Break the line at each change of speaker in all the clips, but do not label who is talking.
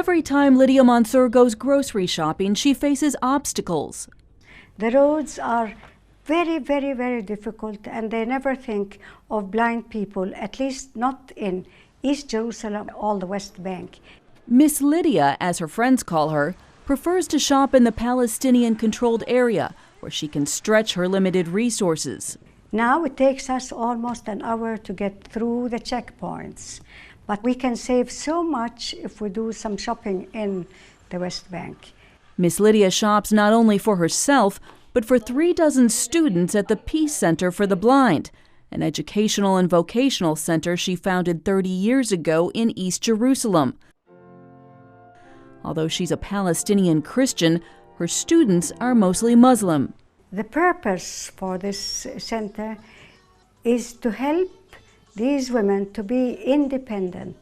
every time Lydia Mansour goes grocery shopping, she faces obstacles.
The roads are very, very, very difficult, and they never think of blind people, at least not in East Jerusalem or the West Bank.
Miss Lydia, as her friends call her, prefers to shop in the Palestinian-controlled area, where she can stretch her limited resources.
Now it takes us almost an hour to get through the checkpoints, but we can save so much if we do some shopping in the West Bank.
Miss Lydia shops not only for herself, but for 36 students at the Peace Center for the Blind, an educational and vocational center she founded 30 years ago in East Jerusalem. Although she's a Palestinian Christian, her students are mostly Muslim.
The purpose for this center is to help these women to be independent.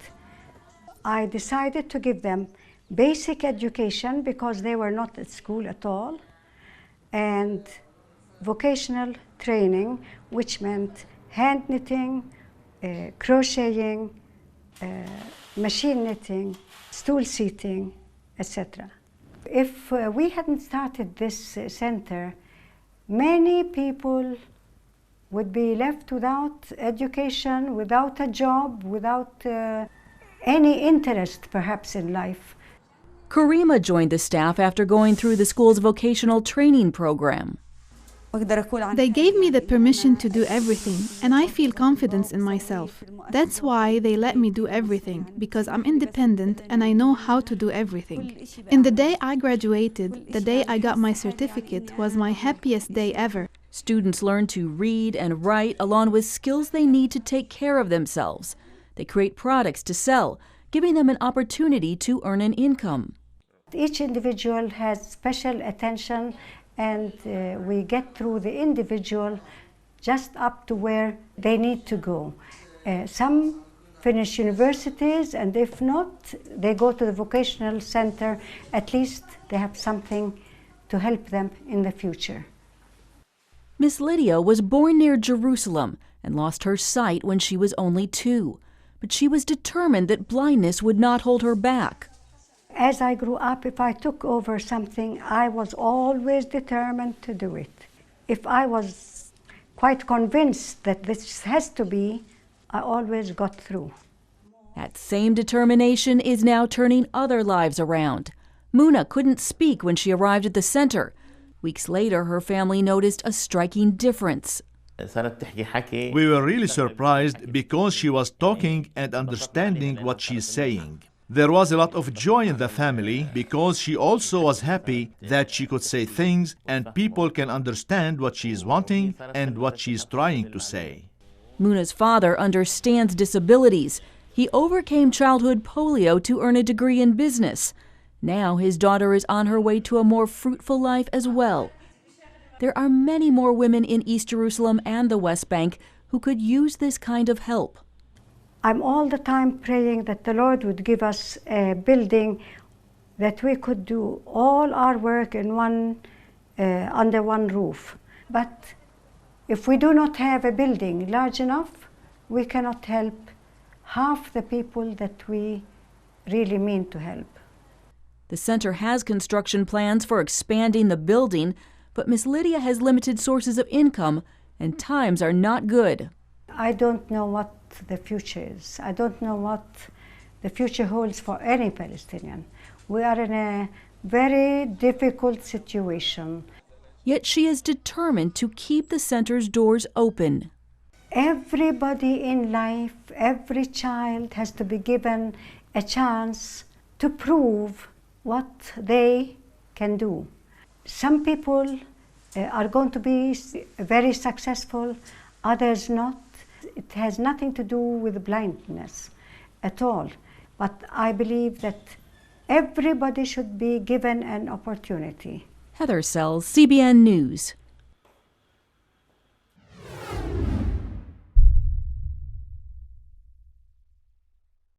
I decided to give them basic education because they were not at school at all, and vocational training, which meant hand knitting, crocheting, machine knitting, stool seating, etc. If we hadn't started this center, many people would be left without education, without a job, without any interest perhaps in life.
Karima joined the staff after going through the school's vocational training program.
They gave me the permission to do everything, and I feel confidence in myself. That's why they let me do everything, because I'm independent and I know how to do everything. In the day I graduated, the day I got my certificate was my happiest day ever.
Students learn to read and write along with skills they need to take care of themselves. They create products to sell, giving them an opportunity to earn an income.
Each individual has special attention, and we get through the individual just up to where they need to go. Some finish universities, and if not, they go to the vocational center. At least they have something to help them in the future.
Miss Lydia was born near Jerusalem and lost her sight when she was only 2. But she was determined that blindness would not hold her back.
As I grew up, if I took over something, I was always determined to do it. If I was quite convinced that this has to be, I always got through.
That same determination is now turning other lives around. Muna couldn't speak when she arrived at the center. Weeks later, her family noticed a striking difference.
We were really surprised because she was talking and understanding what she's saying. There was a lot of joy in the family because she also was happy that she could say things and people can understand what she's wanting and what she's trying to say.
Muna's father understands disabilities. He overcame childhood polio to earn a degree in business. Now his daughter is on her way to a more fruitful life as well. There are many more women in East Jerusalem and the West Bank who could use this kind of help.
I'm all the time praying that the Lord would give us a building that we could do all our work in under one roof. But if we do not have a building large enough, we cannot help half the people that we really mean to help.
The center has construction plans for expanding the building, but Miss Lydia has limited sources of income and times are not good.
I don't know what the future is. I don't know what the future holds for any Palestinian. We are in a very difficult situation.
Yet she is determined to keep the center's doors open.
Everybody in life, every child has to be given a chance to prove what they can do. Some people are going to be very successful, others not. It has nothing to do with blindness at all. But I believe that everybody should be given an opportunity.
Heather Sells, CBN News.